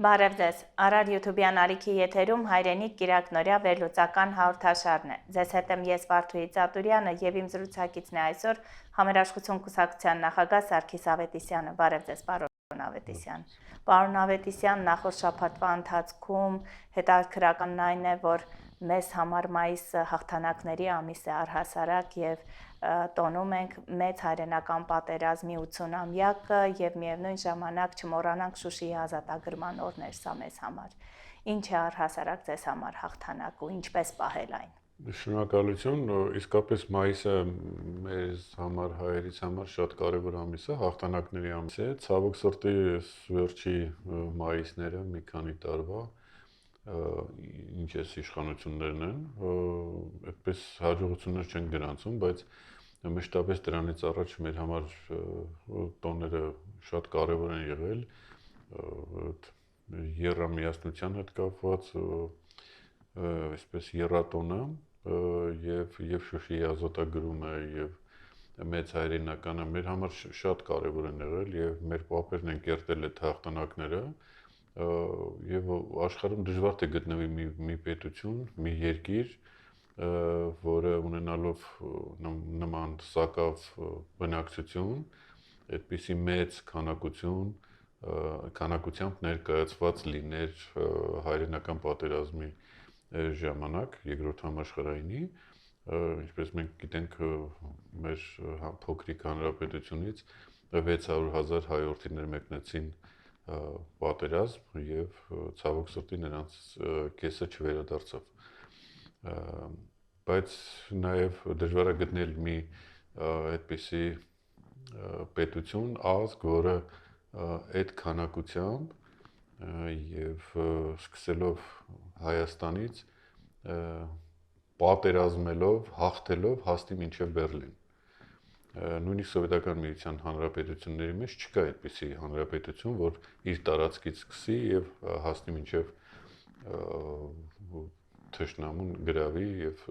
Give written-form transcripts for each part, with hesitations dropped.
Բարև ձեզ, Արար YouTube-յան ալիքի եթերում հայրենիք կիրակնորյա վերլուծական հաղորդաշարն է։ Ձեզ հետ եմ ես Վարդուհի Ծատուրյանը եւ իմ զրուցակիցն է այսօր Համերաշխություն կուսակցության նախագահ Սարգիս Ավետիսյանը։ Բարև ձեզ, պարոն Ավետիսյան։ Պարոն Ավետիսյան, նախորդ շաբաթվա ընթացքում հետաքրքրականն այն է, որ մեզ համար մայիսը հաղթանակների ամիս է առհասարակ եւ տոնում ենք մեծ հայրենական պատերազմի 80-ամյակը եւ միևնույն ժամանակ չմոռանանք Շուշիի ազատագրման օրն էր սա մեզ համար։ Ինչ է առհասարակ ձեզ համար հաղթանակ ու ինչպես պահել այն։ Շնորհակալություն, իսկապես մայիսը մեզ համար հայերից համար շատ կարևոր ամիս է, հաղթանակների ամիս է։ Ցավոք սրտի վերջի մայիսները մի քանի տարվա ինչ էս իշխանություններն են, այդպես հաջողություններ չեն գրանցում, բայց մեջտապես դրանից առաջ մեր համար տոները շատ կարևոր են եղել, եռամիասնության հետ կապված, այսպես եռատոնը եւ Շուշիի ազատագրումը եւ մեծ հայրենականը մեր համար շատ կարևոր են եղել եւ մեր պապերն են կերտել այդ հաղթանակները եւ աշխարհում դժվար թե գտնվի մի պետություն, մի երկիր, որը ունենալով նման սակավ բնակչություն, այդպիսի մեծ քանակությամբ ներկայացված լիներ հայրենական պատերազմի ժամանակ, երկրորդ համաշխարհայինի, ինչպես մենք գիտենք, մեր փոքրիկ հանրապետությունից 600,000 հայորդիներ մեկնեցին պատերազմ եւ ցավոք սրտի նրանց կեսը չվերադարձավ, բայց նաեւ դժվար է գտնել մի այդպիսի պետություն, ազգ, որը այդ քանակությամբ եւ սկսելով Հայաստանից պատերազմելով, հաղթելով հասնի մինչեւ Բերլին։ Նույնիսկ Սովետական միության հանրապետությունների մեջ չկա այդպիսի հանրապետություն, որ իր տարածքից սկսի եւ հասնի մինչեւ թշնամուն գրավի եւ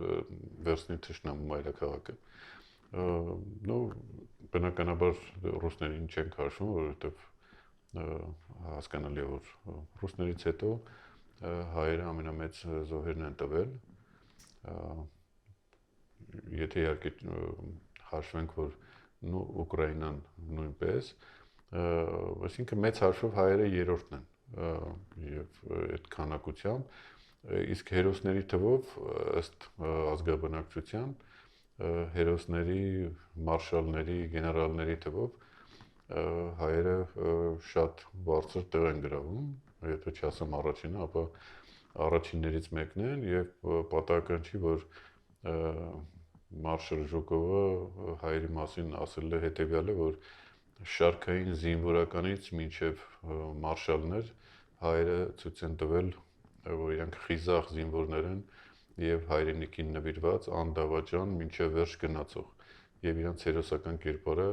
վերցնի թշնամու մայրաքաղաքը։ Բնականաբար ռուսներին չեն քաշում, որովհետեւ հասկանալի է, որ ռուսներից հետո հայերը ամենամեծ զոհերն են տվել։ Եթե իհարկե հաշվենք, որ Ուկրաինան նույնպես, այսինքն մեծ հաշվով հայերը երրորդն են եւ այդ քանակությամբ, իսկ հերոսների թվով ըստ ազգաբնակչության հերոսների, մարշալների, գեներալների թվով հայերը շատ բարձր տեղ են գրավում, եթե չասեմ առաջինը, ապա առաջիններից մեկն են եւ պատահական չի, որ մարշալ Ժուկովը հայերի մասին ասել է հետեւյալը, որ շարքային զինվորականից մինչև մարշալներ հայերը ցույց են տվել, որ իրանք խիզախ զինվորներ են եւ հայրենիքին նվիրված անդավաճան մինչև վերջ գնացող եւ իրանք հերոսական կերպարը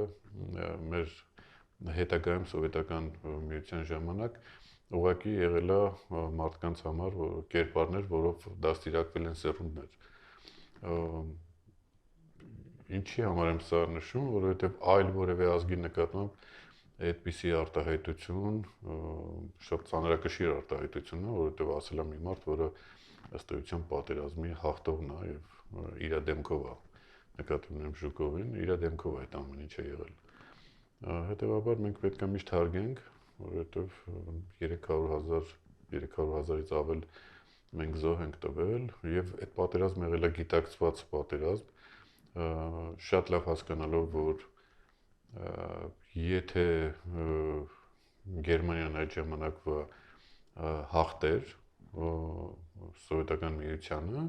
մեր հետագայում սովետական միության ժամանակ ուղղակի եղել է մարդկանց համար կերպարներ, որով դաստիարակվել են սերունդներ։ Ինչի համար եմ սա նշում, որովհետև այլ որևէ ազգի նկատմամբ այդպիսի արտահայտություն, շատ ծանրակշիռ արտահայտություն է, որովհետև ասել է մի մարդ, որը ըստ էության պատերազմի հաղթողն է եւ իր դեմքով է, նկատի ունեմ Ժուկովին, իր դեմքով այդ ամեն ինչը եղել։ Հետևաբար մենք պետք է միշտ հարգենք, որովհետև 300,000-ից ավել մենք զոհ ենք տվել եւ այդ պատերազմը եղել է գիտակցված պատերազմ, շատ լավ հասկանալով, որ եթե Գերմանիան այդ ժամանակվա հաղթեր Սովետական միությանը,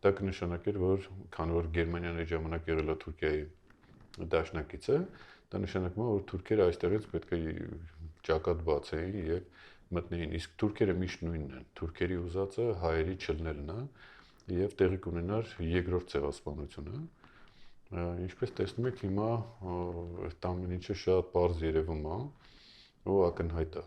դա կնշանակեր, որ քանի որ Գերմանիան այդ ժամանակ եղել է Թուրքիայի դաշնակիցը, դա նշանակում է, որ թուրքերը այստեղից պետք է ճակատ բացեին եւ մտնեին, իսկ թուրքերը միշտ նույնն են, թուրքերի ուզածը հայերի չլնելն է եւ տեղի կունենար երկրորդ ցեղասպանությունը։ Ինչպես տեսնում եք, հիմա այդ ամեն ինչը շատ պարզ երևում է ու ակնհայտ է։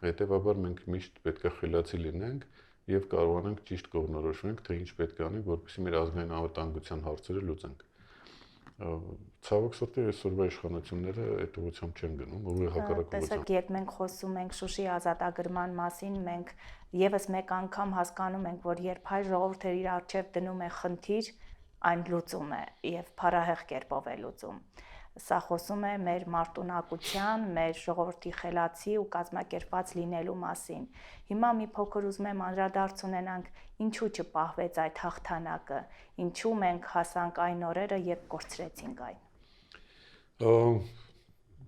Հետևաբար մենք միշտ պետք է խելացի լինենք եւ կարողանանք ճիշտ կողմնորոշենք, թե ինչ պետք է անենք, որպեսզի մեր ազգային անվտանգության հարցերը լուծենք։ Ցավոք սրտի այսօրվա իշխանությունները այդ ուղղությամբ չեն գնում, ուղղակի հակառակ ուղղությամբ։ Տեսեք, երբ մենք խոսում ենք Շուշի ազատագրման մասին, մենք եւս մեկ անգամ հասկանում ենք, որ երբ հայ ժողովուրդը իր առջև դնում է խնդիր, այն լուծում է եւ փառահեղ կերպով է լուծում։ Սա խոսում է մեր մարտունակության, մեր ժողովրդի խելացի ու կազմակերպված լինելու մասին։ Հիմա մի փոքր ուզում եմ անդրադարձ ունենանք, ինչու չպահվեց այդ հաղթանակը, ինչու մենք հասանք այն օրերը, երբ կորցրեցինք այն։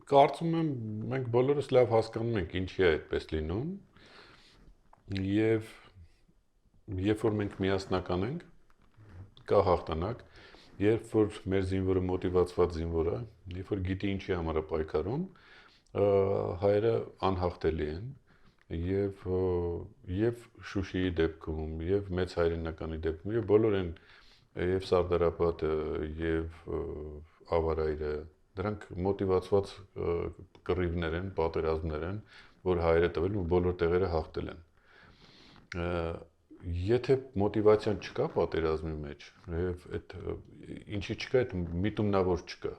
Կարծում եմ մենք բոլորս լավ հասկանում ենք ինչի է այդպես լինում եւ երբ որ մենք միասնական ենք, կա հաղթանակ, երբ որ մեր զինվորը մոտիվացված զինվոր է, երբ որ գիտի ինչի համար է պայքարում, հայերը անհաղթելի են եւ Շուշիի դեպքում եւ մեծ հայրենականի դեպքում եւ բոլոր են եւ Սարդարապետը եւ Ավարայրը դրանք մոտիվացված կռիվներ են, պատերազմներ են, որ հայերը տվել ու բոլոր տեղերը հաղթել են։ Եթե մոտիվացիան չկա պատերազմի մեջ եւ այդ ինչի չկա, այդ միտումնավոր չկա։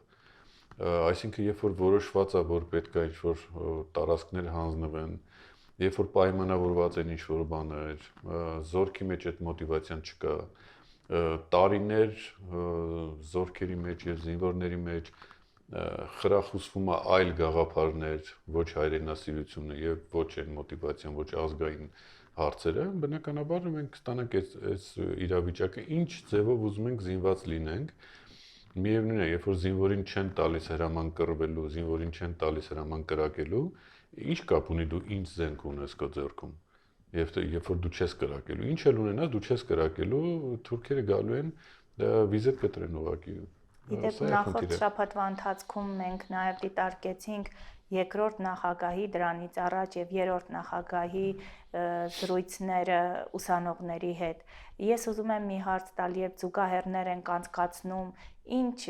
Այսինքն երբ որ որոշված է, որ պետք է ինչ-որ տարածքներ հանձնվեն, երբ որ պայմանավորված են ինչ-որ բաներ, զորքի մեջ այդ մոտիվացիան չկա, տարիներ զորքերի մեջ եւ զինվորների մեջ խրախուսվում է այլ գաղափարներ, ոչ հայրենասիրությունը եւ ոչ այն մոտիվացիան, ոչ ազգային հարցերը, բնականաբար մենք կստանանք այս իրավիճակը, ինչ ձևով ուզում ենք զինված լինենք։ Միևնույն է, երբ որ զինվորին չեն տալիս հրաման կռվելու, զինվորին չեն տալիս հրաման կրակելու, ինչ կապ ունի դու ինչ զենք ունես քո ձեռքում։ Եվ երբ որ դու չես կրակելու, ինչ էլ ունենաս, դու չես կրակելու, թուրքերը գալու են վիզետ կտրեն ուղղակի։ Իդեպ նախորդ շաբաթվա ընթացքում մենք նաև դիտարկեցինք երկրորդ նախագահի դրանից առաջ եւ երրորդ նախագահի զրույցները ուսանողների հետ։ Ես ուզում եմ մի հարց տալ, երբ զուգահեռներ են կանցկացնում, ինչ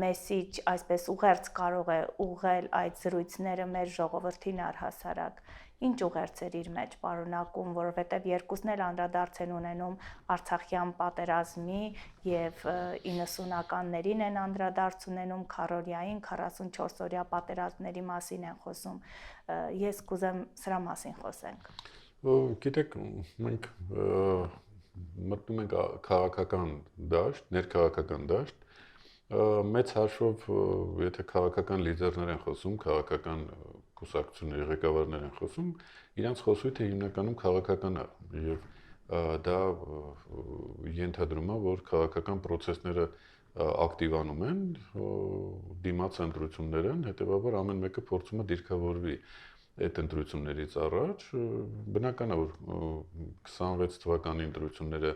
մեսիջ, այսպես ուղերձ կարող է ուղղել այդ զրույցները մեր ժողովրդին առհասարակ։ Ինչ ուղերձեր իր մեջ պարունակում, որովհետև երկուսն էլ անդրադարձ են ունենում Արցախյան պատերազմի եւ 90-ականներին են անդրադարձ ունենում, քարորիային 44-օրյա պատերազմների մասին են խոսում։ Ես կուզեմ սրա մասին խոսենք։ Գիտեք, մենք մտնում ենք քաղաքական դաշտ, ներքաղաքական դաշտ, մեծ հաշվով, եթե քաղաքական լիդերներ են խոսում, քաղաքական կուսակցությունների ղեկավարներ են խոսում, իրանց խոսույթը հիմնականում քաղաքական է եւ դա ենթադրում է, որ քաղաքական process-ները ակտիվանում են, դիմաց ընտրություններ են, հետեւաբար ամեն մեկը փորձում է դիրքավորվի այդ ընտրություններից առաջ, բնական է, որ 26 թվականի ընտրությունները,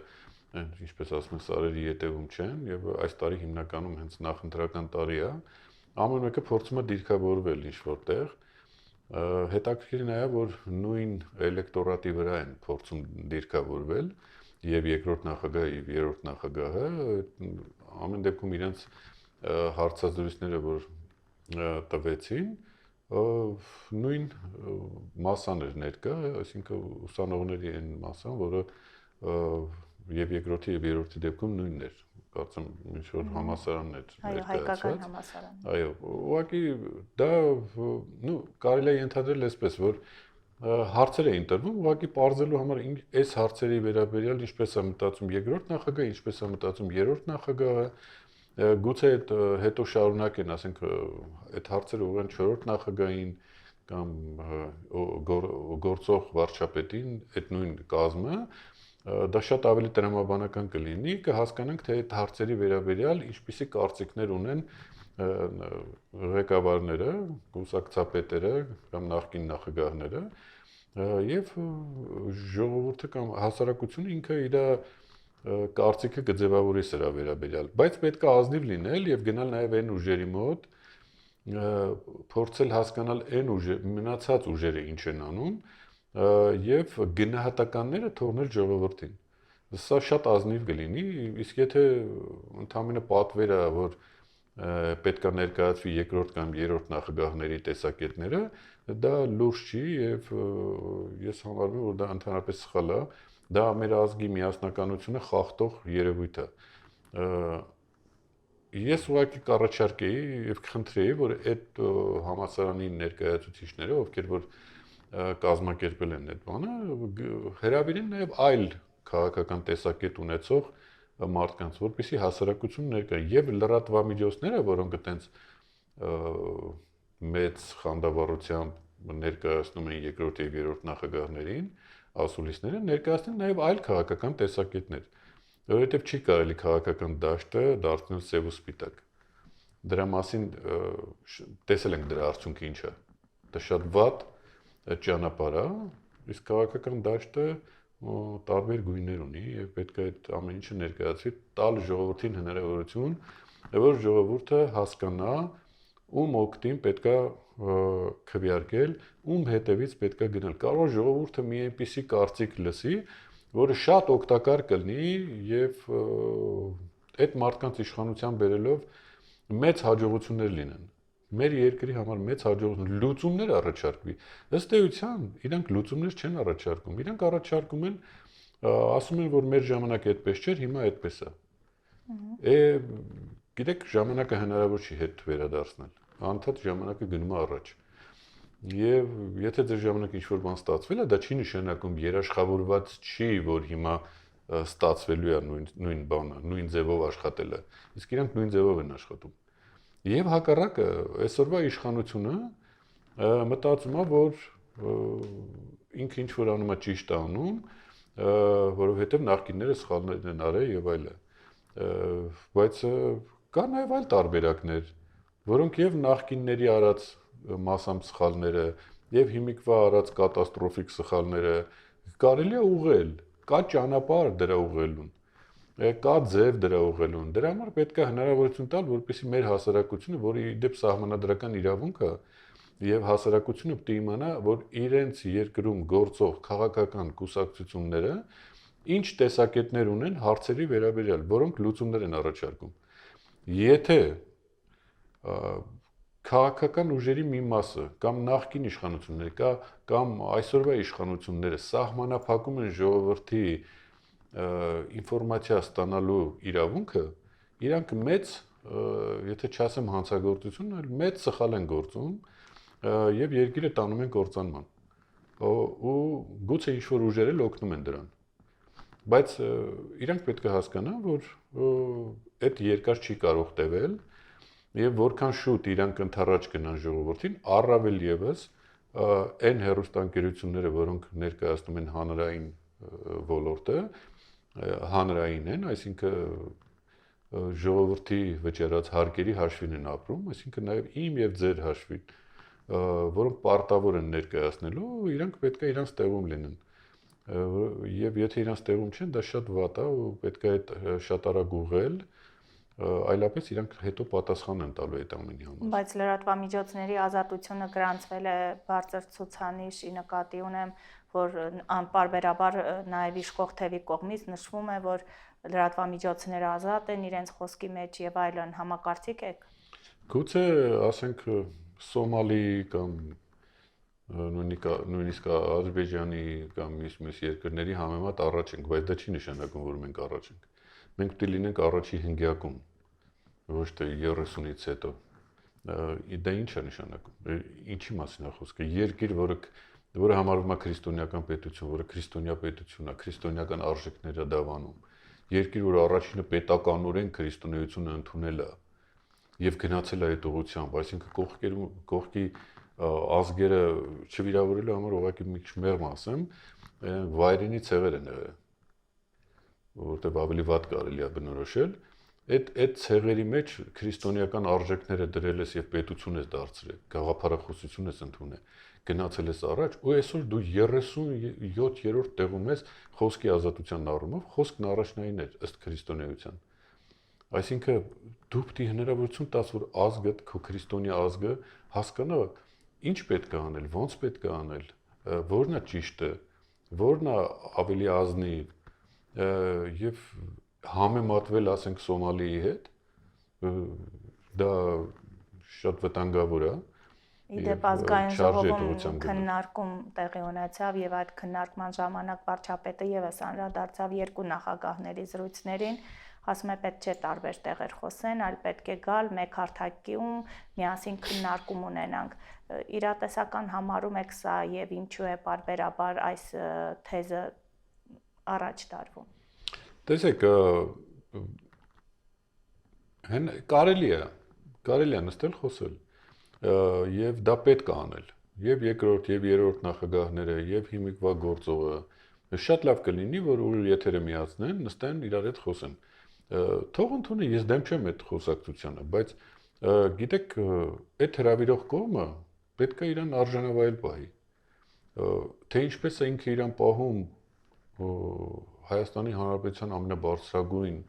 ինչպես ասում են, սարերի ետևում չեն եւ այս տարի հիմնականում հենց նախընտրական տարի է, ամեն մեկը փորձում է դիրքավորվել ինչ-որտեղ, հետաքրքիր է նաեւ, որ նույն էլեկտորատի վրա են փորձում դիրքավորվել եւ երկրորդ նախագահը եւ երրորդ նախագահը ամեն դեպքում իրենց հարցազրույցները, որ տվեցին, նույն մասան էր ներկա, այսինքն ուսանողների այն մասան, որը եւ երկրորդի եւ երրորդի դեպքում նույնն էր, կարծեմ ինչ որ համասարանն էր ներկայացված։ Այո, հայկական համասարան։ Այո, ուղղակի դա կարելի է ենթադրել այսպես, որ հարցեր էին տրվում, ուղղակի պարզելու համար այս հարցերի վերաբերյալ ինչպես է մտածում երկրորդ նախագահը, ինչպես է մտածում երրորդ նախագահը, գուցե այդ հետո շարունակեն, ասենք, այդ հարցերը ուղղեն չորրորդ նախագահին կամ գործող վարչապետին, այդ նույն կազմը, դա շատ ավելի տրամաբանական կլինի, կհասկանանք, թե այդ հարցերի վերաբերյալ ինչպիսի կարծիքներ ունեն ղեկավարները, կուսակցապետերը կամ նախկին նախագահները եւ ժողովուրդը կամ հասարակությունը ինքը իր կարծիքը կձևավորի սրա վերաբերյալ, բայց պետք է ազնիվ լինել եւ գնալ նաեւ այն ուժերի մոտ, փորձել հասկանալ այն մնացած ուժերը ինչ են անում եւ գնահատականները թողնել ժողովրդին։ Սա շատ ազնիվ կլինի, իսկ եթե ընդհանրապես պատվեր է, որ պետք է ներկայացվի երկրորդ կամ երրորդ նախագահների տեսակետները, դա լուրջ չի եւ ես համարում եմ, որ դա ընդհանրապես սխալ է, դա մեր ազգի միասնականությունը խախտող երևույթ է։ ես ուղղակի կառաջարկեի եւ կխնդրեի, որ այդ համալսարանի ներկայացուցիչները, ովքեր որ կազմակերպել են այդ բանը, հրավիրեն նաեւ այլ քաղաքական տեսակետ ունեցող մարդկանց, որպեսզի հասարակություն ներկա եւ լրատվամիջոցները, որոնք այտենց մեծ խանդավառությամբ ներկայացնում են երկրորդ եւ երրորդ նախագահներին, ասուլիսները ներկայացնեն նաեւ այլ քաղաքական տեսակետներ, որովհետեւ չի կարելի քաղաքական դաշտը դարձնել սև ու սպիտակ։ Դրա մասին տեսել ենք դրա արդյունքը ինչ է։ Դա շատ վատ ճանապարհ է, իսկ քաղաքական դաշտը տարբեր գույներ ունի եւ պետք է այդ ամեն ինչը ներկայացվի, տալ ժողովրդին հնարավորություն, որ ժողովուրդը հասկանա ում օգտին պետքա քվեարկել, ում հետևից պետքա գնալ։ Կարող է ժողովուրդը մի այնպիսի կարծիք լսի, որը շատ օգտակար կլինի եւ այդ մարդկանց իշխանության բերելով մեծ հաջողություններ լինեն։ Մեր երկրի համար մեծ հաջողություններ, լուծումներ առաջարկվի։ Ըստ էության, իրանք լուծումներ չեն առաջարկում։ Իրանք առաջարկում են, ասում են, որ մեր ժամանակը այդպես չէր, հիմա այդպես է։ Գիտեք, ժամանակը հնարավոր չի հետ վերադարձնել։ Անդադ ժամանակը գնում է առաջ։ Եվ եթե ձեր ժամանակ ինչ-որ բան ստացվել է, դա չի նշանակում երաշխավորված չի, որ հիմա ստացվելու է նույն բանը, նույն ձևով աշխատելը։ Իսկ իրանք նույն ձևով են աշխատում։ Եվ հակառակը, այսօրվա իշխանությունը մտածում է, որ ինքը ինչ որ անում է ճիշտ է անում, որովհետև նախկինները սխալներ են արել եւ այլն։ Բայց կա նաեւ այլ տարբերակներ, որոնք եւ նախկինների արած մասամբ սխալները եւ հիմիկվա արած կատաստրոֆիկ սխալները կարելի է ուղղել, կա ճանապարհ դրա ուղղելուն, կա ձև դրա ուղղելուն։ Դրա համար պետք է հնարավորություն տալ, որպեսզի մեր հասարակությունը, որի դեպ սահմանադրական իրավունք է, եւ հասարակությունը պետք է իմանա, որ իրենց երկրում գործող քաղաքական կուսակցությունները ինչ տեսակետներ ունեն հարցերի վերաբերյալ, որոնք լուծումներ են առաջարկում։ Եթե քաղաքական ուժերի մի մասը կամ նախկին իշխանությունները կամ այսօրվա իշխանությունները սահմանափակում են ժողովրդի ինֆորմացիա ստանալու իրավունքը, իրանք մեծ, եթե չասեմ հանցագործություն, այլ մեծ սխալ են գործում եւ երկիրը տանում են կործանման։ Ու գուցե ինչ-որ ուժեր էլ օգնում են դրան։ Բայց իրանք պետք է հասկանան, որ այդ երկար չի կարող տևել եւ որքան շուտ իրանք ընդառաջ գնան ժողովրդին, առավել եւս այն հեռուստաընկերությունները, որոնք ներկայացնում են հանրային ոլորտը, հանրային են, այսինքն ժողովրդի վճարած հարկերի հաշվին են ապրում, այսինքն նաեւ իմ եւ ձեր հաշվին, որոնք պարտավոր են ներկայացնելու, իրանք պետք է իրանց տեղում լինեն։ Եվ եթե իրանց տեղում չեն, դա շատ վատ է ու պետք է այդ շատ արագ ուղղել, այլապես իրանք հետո պատասխան են տալու այդ ամենի համար։ Բայց լրատվամիջոցների ազատությունը գրանցվել է բարձր ցուցանիշ, ի նկատի ունեմ, որ անպարբերաբար նաև իշխող թևի կողմից նշվում է, որ լրատվամիջոցները ազատ են իրենց խոսքի մեջ եւ այլն, համակարծիք եք։ Գուցե ասենք Սոմալի կամ նույնիսկ Ադրբեջանի կամ մյուս երկրների համեմատ առաջ ենք, բայց դա չի նշանակում, որ մենք առաջ ենք։ Մենք պետք է լինենք առաջի հնգյակում, ոչ թե 30-ից հետո։ Դա ինչ է նշանակում։ Ինչի մասին է խոսքը։ Երկիր, որը համարվում է քրիստոնեական պետություն, որը քրիստոնյա պետություն է, քրիստոնեական արժեքներ է դավանում։ Երկիր, որը առաջինը պետականորեն քրիստոնեությունը ընդունել է եւ գնացել է այդ ուղղությամբ, այսինքն կողքի ազգերը չվիրավորելու համար ուղղակի մի քիչ մեղմ ասեմ, վայրենի ցեղեր են եղել, որտեղ ավելի վատ կարելի է բնորոշել, այդ ցեղերի մեջ քրիստոնեական արժեքները դրել ես եւ պետություն ես դարձրել, գաղափարախոսություն ես ընդունել, գնացել ես առաջ, ու այսօր դու 37-րդ տեղում ես խոսքի ազատության առումով, խոսքն առաջնային էր ըստ քրիստոնեության։ Այսինքն դու պետք է հնարավորություն տաս, որ ազգդ, քո քրիստոնյա ազգը հասկանա ինչ պետք է անել, ոնց պետք է անել, որն է ճիշտը, որն է ավելի ազնիվ եւ համեմատվել, ասենք, Սոմալիի հետ, դա շատ վտանգավոր է։ Իդեպ ազգային ժողովում քննարկում տեղի ունեցավ եւ այդ քննարկման ժամանակ վարչապետը եւս անդրադարձավ երկու նախագահների զրույցներին, ասում է պետք չէ տարբեր տեղեր խոսեն, այլ պետք է գալ մեկ հարթակում միասին քննարկում ունենանք։ Իրատեսական համարում եք սա եւ ինչու է բարբերաբար այս թեզը առաջ տարվում։ Տեսեք, կարելի է նստել խոսել եւ դա պետք է անել։ Եվ երկրորդ եւ երրորդ նախագահները եւ հիմիկվա գործողը շատ լավ կլինի, որ ուղիղ եթերը միացնեն, նստեն իրար հետ խոսեն։ Թող ընդունի, ես դեմ չեմ այդ խոսակցությանը, բայց գիտեք, այդ հրավիրող կողմը պետք է իրան արժանավայել պահի։ Թե ինչպես է ինքը իրան պահում Հայաստանի Հանրապետության ամենաբարձրագույն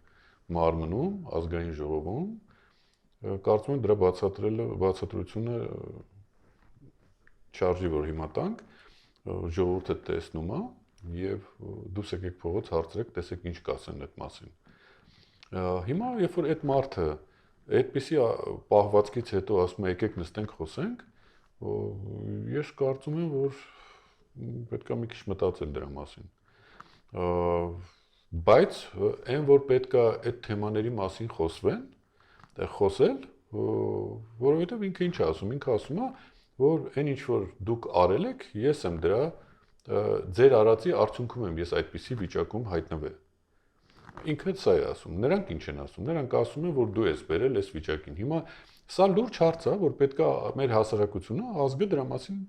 մարմնում, ազգային ժողովում, կարծում եմ դրա բացատրությունը չարժի, որ հիմա տանք, ժողովուրդը տեսնում է եւ դուս եկեք փողոց հարցրեք, տեսեք ինչ կասեն այդ մասին։ Հիմա երբ որ այդ մարդը այդպիսի պահվածքից հետո ասում է եկեք նստենք խոսենք, ես կարծում եմ, որ պետք է մի քիչ մտածել դրա մասին։ Բայց այն որ պետք է այդ թեմաների մասին խոսել, որովհետեւ ինքը ինչ է ասում, ինքը ասում է, որ այն ինչ որ դուք արել եք, ես եմ դրա ձեր արածի արդյունքում եմ ես այդպիսի վիճակում հայտնվել։ Ինքը սա է ասում, նրանք ինչ են ասում, նրանք ասում են, որ դու ես բերել այս վիճակին։ Հիմա սա լուրջ հարց է, որ պետք է մեր հասարակությունը ազգը դրա մասին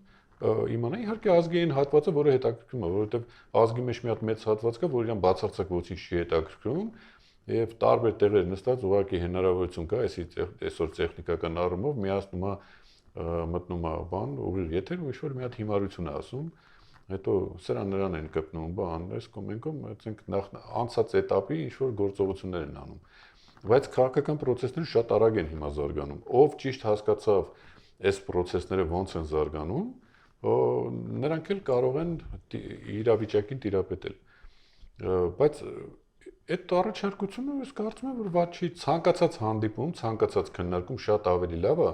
իմանա, իհարկե ազգի այն հատվածը, որը հետաքրքրում է, որովհետև ազգի մեջ մի հատ մեծ հատված կա, որ իրան բացարձակ ոչինչ չի հետաքրքրում, եւ տարբեր տեղեր նստած ուղղակի հնարավորություն կա, այսօր տեխնիկական առումով միացնում է մտնում է բան, ուղիղ եթեր ու ինչ-որ մի հատ հիմարություն է ասում, հետո նրան են կպնում, բան, այս կոմենկում, ասենք նախ անցած էտապի ինչ-որ գործողություններ են անում։ Բայց քաղաքական process-ները շատ արագ են հիմա զարգանում։ Ով ճիշտ հասկացավ այս process-ները ոնց են զարգանում, նրանք էլ կարող են իրավիճակին տիրապետել։ Բայց այդ առաջարկությունը ես կարծում եմ, որ վատ չի, ցանկացած հանդիպում, ցանկացած քննարկում շատ ավելի լավ է,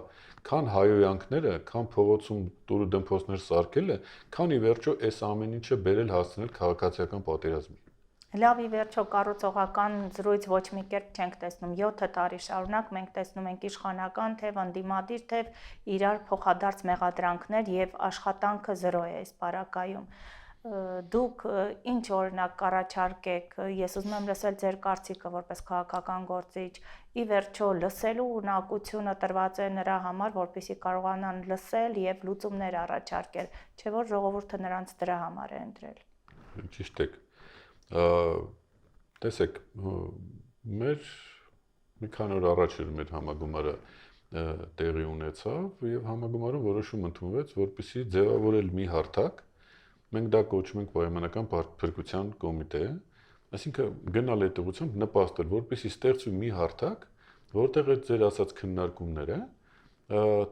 քան հայոյանքները, քան փողոցում տուրը դմփոսներ սարքելը, քան ի վերջո այս ամեն ինչը բերել հասցնել քաղաքացիական պատերազմի։ Լավ, ի վերջո կառուցողական զրույց ոչ մի կերպ չենք տեսնում 7 տարի շարունակ մենք տեսնում ենք իշխանական թեև ընդդիմադիր թեև իրար փոխադարձ մեղադրանքներ եւ աշխատանքը 0 է այս պարագայում։ Դուք ինչ օրինակ կառաջարկեք, ես ուզում եմ լսել ձեր կարծիքը որպես քաղաքական գործիչ, ի վերջո լսելու ունակությունը տրված է նրա համար, որպեսզի կարողանան լսել եւ լուծումներ առաջարկել, չէ՞ որ ժողովուրդը նրանց դրա համար է ընտրել։ Ճիշտ եք։ Տեսեք, մեր մի քանի օր առաջ էր մեր համագումարը տեղի ունեցավ եւ համագումարում որոշում ընդունվեց, որպեսզի ձևավորել մի հարթակ, մենք դա կոչում ենք պայմանական փրկության կոմիտե, այսինքն գնալ այդ ուղղությամբ նպաստել, որպեսզի ստեղծվի մի հարթակ, որտեղ այդ ձեր ասած քննարկումները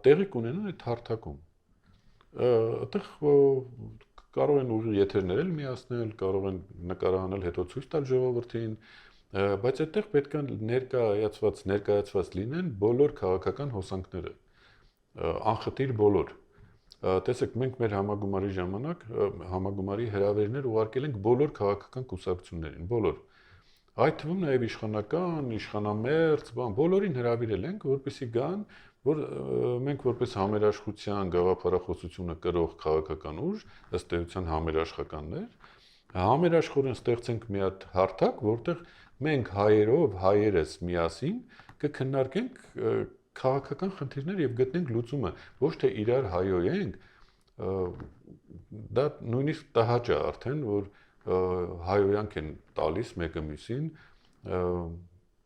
տեղի կունենան այդ հարթակում։ Այդտեղ կարող են ուղիղ եթերներ էլ միացնել, կարող են նկարահանել, հետո ցույց տալ ժողովրդին, բայց այդտեղ պետք է ներկայացված լինեն բոլոր քաղաքական հոսանքները, անխտիր բոլոր։ Տեսեք, մենք մեր համագումարի ժամանակ համագումարի հրավերներ ուղարկել ենք բոլոր քաղաքական կուսակցություններին, բոլոր։ Այդ թվում նաև իշխանական, իշխանամերձ, բոլորին հրավիրել ենք, որպեսզի գան, որ մենք որպես համերաշխության գաղափարախոսությունը կրող քաղաքական ուժ, ըստ էության համերաշխականներ, համերաշխորեն ստեղծենք մի հատ հարթակ, որտեղ մենք հայերս միասին կքննարկենք քաղաքական խնդիրներ եւ գտնենք լուծումը, ոչ թե իրար հայոյենք, դա նույնիսկ տհաճ է արդեն, որ հայոյանք են տալիս մեկը մյուսին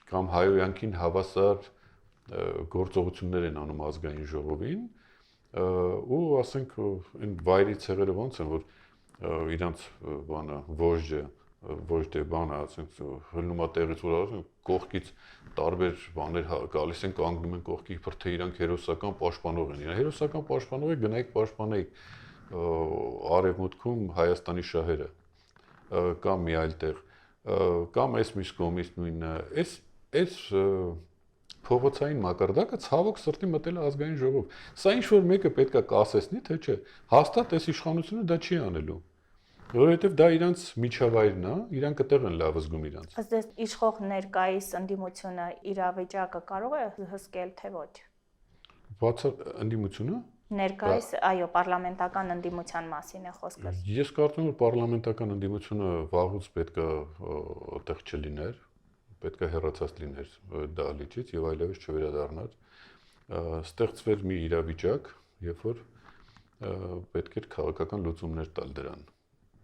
կամ հայոյանքին հավասար գործողություններ են անում ազգային ժողովին ու ասենք այն վայրի ցեղերը ոնց են որ իրանց բանը ոչ թե բանը ասենք հլնում է տեղից որ ասենք կողքից տարբեր բաներ գալիս են կանգնում են կողքի իբր թե իրանք հերոսական պաշտպանող են իրան հերոսական պաշտպանող եք գնայիք պաշտպանեիք արևմուտքում Հայաստանի շահերը կամ մի այլ տեղ կամ այս մյուս կողմից նույնը այս փողոցային մակարդակը ցավոք սրտի մտել է ազգային ժողով։ Սա ինչ որ մեկը պետքա կասեցնի, թե չէ։ Հաստատ այս իշխանությունը դա չի անելու։ Որովհետև դա իրանց միջավայրն է, իրանք այդտեղ են լավ զգում իրանց։ Ըստ էս իշխող ներկայիս ընդդիմությունը իրավիճակը կարող է հսկել թե ոչ։ Ընդդիմությունը։ Ներկայիս, այո, պարլամենտական ընդդիմության մասին է խոսքը։ Ես կարծում եմ, որ պարլամենտական ընդդիմությունը վաղուց պետք է այդտեղ չլիներ, պետք է հեռացած լիներ դահլիճից եւ այլևս չվերադառնար։ Ստեղծվեր մի իրավիճակ, երբ որ պետք էր քաղաքական լուծումներ տալ դրան։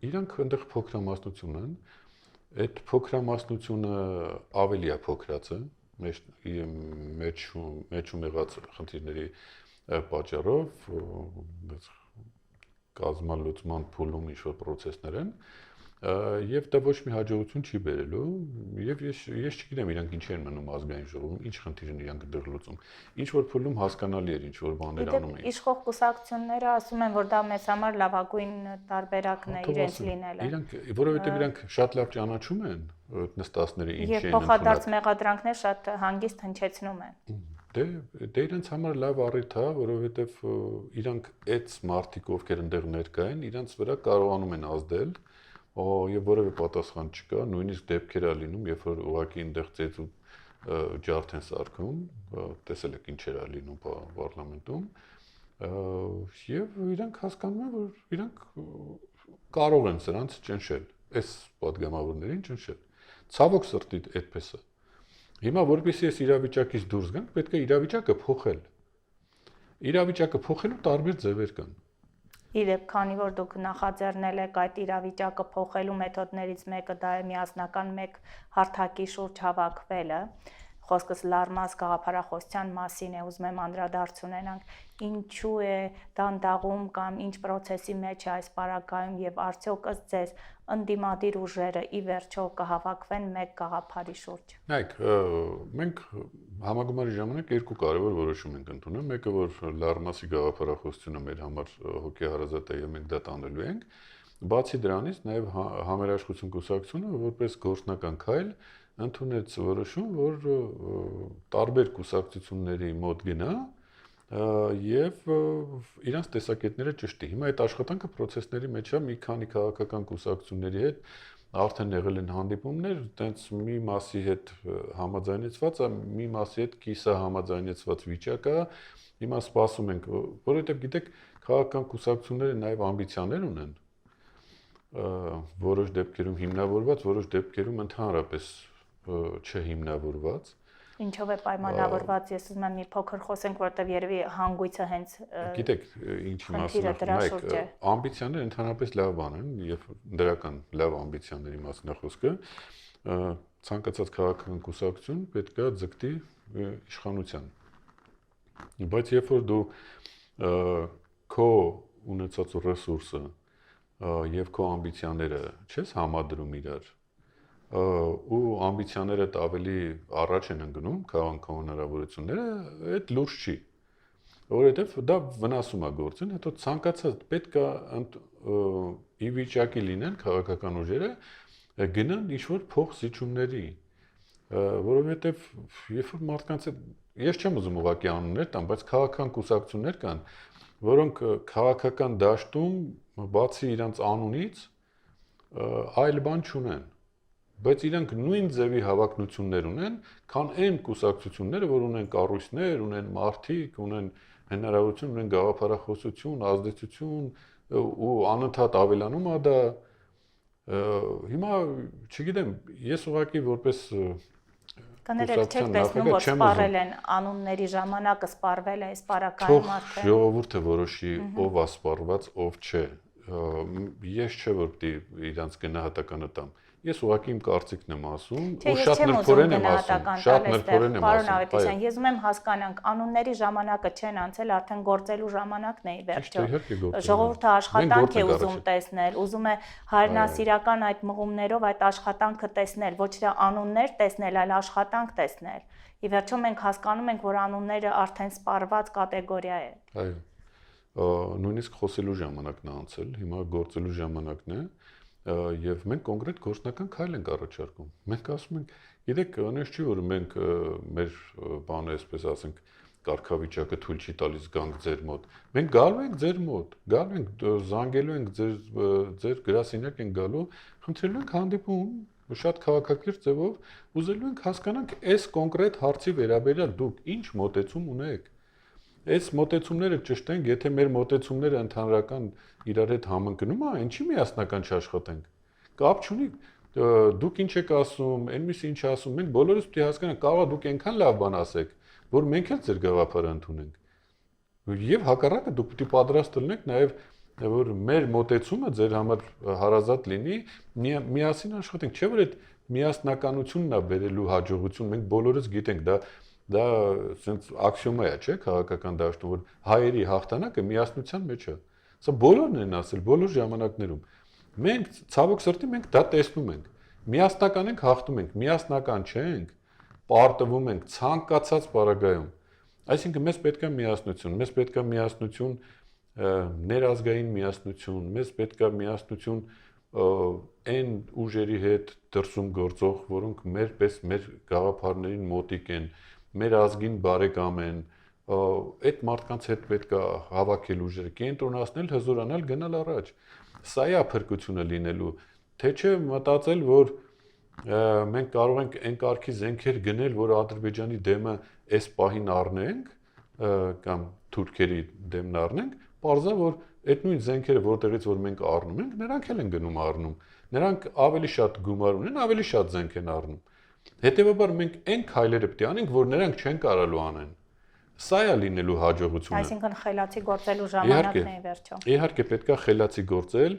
Իրանք այնտեղ փոքրամասնություն են, այդ փոքրամասնությունը ավելի է փոքրացը, մեջում եղած խնդիրների պատճառով կազմալուծման փուլում ինչ-որ process-ներ են եւ դա ոչ մի հաջողություն չի բերելու եւ ես չգիտեմ իրանք ինչի են մնում ազգային ժողովում, ինչ խնդիր են իրանք դեռ լուծում։ Ինչ որ փուլում հասկանալի էր ինչ որ բաներ անում էին։ Իշխող կուսակցությունները ասում են, որ դա մեզ համար լավագույն տարբերակն է իրենց լինելը։ Իրանք, որովհետեւ իրանք շատ լավ ճանաչում են այդ նստածները ինչ են եւ փոխադարձ մեղադրանքներ շատ հանգիստ հնչեցնում են։ Դե իրանց համար լավ առիթ է, որովհետեւ իրանք այդ մարդիկ, ովքեր այնտեղ ներկա են, իրանց վրա կարողանում են ազդել, եւ որևէ պատասխան չկա, նույնիսկ դեպքեր է լինում, երբ որ ուղղակի այնտեղ ծեծ ու ջարդ են սարքում, տեսել եք ինչեր է լինում պարլամենտում, եւ իրանք հասկանում են, որ իրանք կարող են սրանց ճնշել, այս падգամավորներին ճնշել։ Ցավոք սրտի այդպես է։ Հիմա որպեսզի այս իրավիճակից դուրս գանք, պետք է իրավիճակը փոխել։ Իրավիճակը փոխելու տարբեր ձևեր կան։ Իդեպ, քանի որ դուք նախաձեռնել եք այդ իրավիճակը փոխելու մեթոդներից մեկը դա է միասնական մեկ հարթակի շուրջ հավաքվելը, խոսքս լարմաս գաղափարախոսության մասին է, ուզում եմ անդրադարձ ունենանք, ինչու է դանդաղում կամ ինչ process-ի մեջ է այս պարագայում եւ արդյոք ըստ ձեզ ընդդիմադիր ուժերը ի վերջո կհավաքվեն մեկ գաղափարի շուրջ։ Նայեք, մենք համագումարի ժամանակ երկու կարևոր որոշում ենք ընդունել, մեկը որ լարմասի գաղափարախոսությունը մեր համար հոգեհարազատ է եւ մենք դա տանելու ենք, բացի դրանից նաեւ համերաշխություն կուսակցությունը որպես գործնական քայլ ընդունեց որոշում, որ տարբեր կուսակցությունների մոտ գնա եւ իրանց տեսակետները ճշտի։ Հիմա այդ աշխատանքը process-ների մեջ է, մի քանի քաղաքական կուսակցությունների հետ արդեն եղել են հանդիպումներ, տենց մի մասի հետ համաձայնեցված է, մի մասի հետ կիսա համաձայնեցված վիճակ է։ Հիմա սպասում ենք, որովհետեւ գիտեք, քաղաքական կուսակցությունները նաեւ ամբիցիաներ ունեն, որոշ դեպքերում հիմնավորված, որոշ դեպքերում ընդհանրապես չհիմնավորված։ Ինչով է պայմանավորված, ես ուզում եմ մի փոքր խոսենք, որտեղ երևի հանգույցը հենց գիտեք, ինչի մասին է խոսքը, ամբիցիաները ընդհանրապես լավ բան են, եւ դրական լավ ամբիցիաների մասին է խոսքը, ցանկացած քաղաքական կուսակցություն պետք է ձգտի իշխանության։ Բայց երբ որ դու քո ունեցած ռեսուրսը եւ քո ամբիցիաները չես համադրում իրար, ու ամբիցիաներդ ավելի առաջ են ընկնում, քան քո հնարավորությունները, այդ լուրջ չի։ Որովհետև դա վնասում է գործին, հետո ցանկացած պետք է ի վիճակի լինեն քաղաքական ուժերը գնան ինչ-որ փոխզիջումների, որովհետև երբ որ մարդկանց ես չեմ ուզում ուղղակի անուններ տամ, բայց քաղաքական կուսակցություններ կան, որոնք քաղաքական դաշտում բացի իրենց անունից այլ բան չունեն, բայց իրանք նույն ձևի հավակնություններ ունեն, քան այն կուսակցությունները, որ ունեն կառույցներ, ունեն մարդիկ, ունեն հնարավորություն, ունեն գաղափարախոսություն, ազդեցություն ու անընդհատ ավելանում է դա։ Հիմա չգիտեմ, ես ուղղակի որպես կներեք չեք տեսնում, որ սպառել են անունների ժամանակը սպառվել է այս պարակայում արդեն։ Թող ժողովուրդը որոշի ով է սպառված, ով չէ։ Ես չէ որ պիտի իրանց գնահատականը տամ։ Ես ուղղակի իմ կարծիքն եմ ասում, ու շատ նրբորեն եմ ասում, շատ նրբորեն եմ ասում։ Պարոն Ավետիսյան, ես ուզում եմ հասկանանք, անունների ժամանակը չեն անցել, արդեն գործելու ժամանակն է ի վերջո։ Ժողովուրդը աշխատանք է ուզում տեսնել, ուզում է հայրենասիրական այդ մղումներով այդ աշխատանքը տեսնել, ոչ թե անուններ տեսնել, այլ աշխատանք տեսնել։ Ի վերջո մենք հասկանում ենք, որ անունները արդեն սպառված կատեգորիա է։ Այո։ Նույնիսկ խոսելու ժամանակն է անցել, հիմա գործելու ժամանակն է։ Եվ մենք կոնկրետ գործնական քայլ ենք առաջարկում։ Մենք ասում ենք, Գիտեք, անես չի որ մենք մեր բանը այսպես ասենք կարգավիճակը թույլ չի տալիս գանք ձեր մոտ։ Մենք գալու ենք ձեր մոտ, գալու ենք զանգելու ենք ձեր գրասենյակ ենք գալու, խնդրելու ենք հանդիպում շատ քաղաքակիրթ ձևով ուզելու ենք հասկանանք այս կոնկրետ հարցի վերաբերյալ դուք ինչ մոտեցում ունեք։ Այս մոտեցումները ճիշտ են, եթե մեր մոտեցումները ընդհանրական իրար հետ համընկնում է, ինչի միասնական չաշխատենք։ Կապ չունի դուք ինչ եք ասում, այնպես ինչ ասում, մենք բոլորս պետք է հասկանանք, կարող է դուք այնքան լավ բան ասեք, որ մենք էլ ձեր գաղափարը ընդունենք։ Եվ հակառակը դուք պետք է պատրաստ լինեք նաև որ մեր մոտեցումը ձեր համար հարազատ լինի, միասին աշխատենք, չէ՞ որ այդ միասնականությունն է բերելու հաջողություն, մենք բոլորս գիտենք, դա sense աքսիոմա է, չէ՞, քաղաքական դաշտում, որ հայերի հաղթանակը միասնության մեջ է։ Սա բոլորն են ասել, բոլոր ժամանակներում։ Մենք ցավոք սրտի մենք դա տեսնում ենք։ Միասնական ենք, հաղթում ենք, միասնական չենք, պարտվում ենք ցանկացած պարագայում։ Այսինքն մեզ պետք է միասնություն, մեզ պետք է միասնություն ներազգային միասնություն, մեզ պետք է միասնություն այն ուժերի հետ դրսում գործող, որոնք մերպես մեր գաղափարներին մոտիկ են, մեր ազգին բարեկամ են, այդ մարդկանց հետ պետք է հավաքել ուժերը, կենտրոնացնել, հզորանալ, գնալ առաջ։ Սա է փրկությունը լինելու, թե չէ մտածել, որ մենք կարող ենք այն կարգի զենքեր գնել, որ Ադրբեջանի դեմը այս պահին առնենք կամ թուրքերի դեմն առնենք, պարզա որ այդ նույն զենքերը որտեղից որ մենք առնում ենք, նրանք էլ են գնում առնում։ Նրանք ավելի շատ գումար ունեն, ավելի շատ զենք են առնում։ Հետևաբար մենք այն քայլերը պետք է անենք, որ նրանք չեն կարալու անեն։ Սա է լինելու հաջողությունը։ Այսինքն խելացի գործելու ժամանակն է վերջո։ Իհարկե պետք է խելացի գործել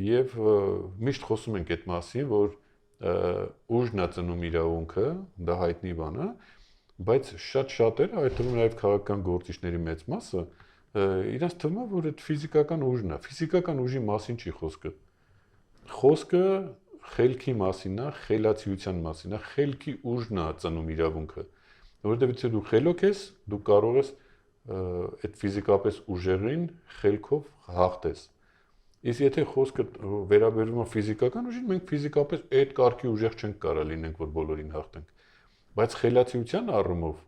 եւ միշտ խոսում ենք այդ մասին, որ ուժն է ծնում իրավունքը, դա հայտնի բան է, բայց շատ շատերը, այդ թվում նաեւ քաղաքական գործիչների մեծ մասը, իրենց թվում է, որ այդ ֆիզիկական ուժն է։ Ֆիզիկական ուժի մասին չի խոսքը։ Խոսքը խելքի մասին է, խելացիության մասին է, խելքի ուժն է ծնում իրավունքը, որովհետեւ եթե դու խելոք ես, դու կարող ես այդ ֆիզիկապես ուժերին խելքով հաղթես։ Իսկ եթե խոսքը վերաբերվում է ֆիզիկական ուժին, մենք ֆիզիկապես այդ կարգի ուժեղ չենք կարող լինենք, որ բոլորին հաղթենք, բայց խելացիության առումով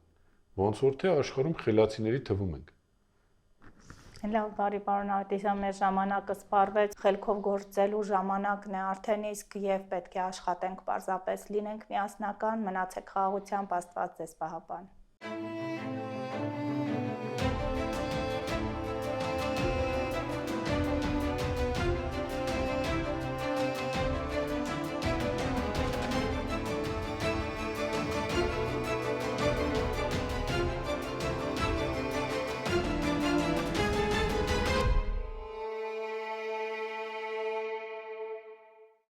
ոնց որ թե աշխարհում խելացիների թվում ենք։ Լավ, բարի պարոն Ավետիսյան, մեր ժամանակը սպառվեց, խելքով գործելու ժամանակն է արդեն իսկ եւ պետք է աշխատենք պարզապես լինենք միասնական, մնացեք խաղաղությամբ, Աստված ձեզ պահապան։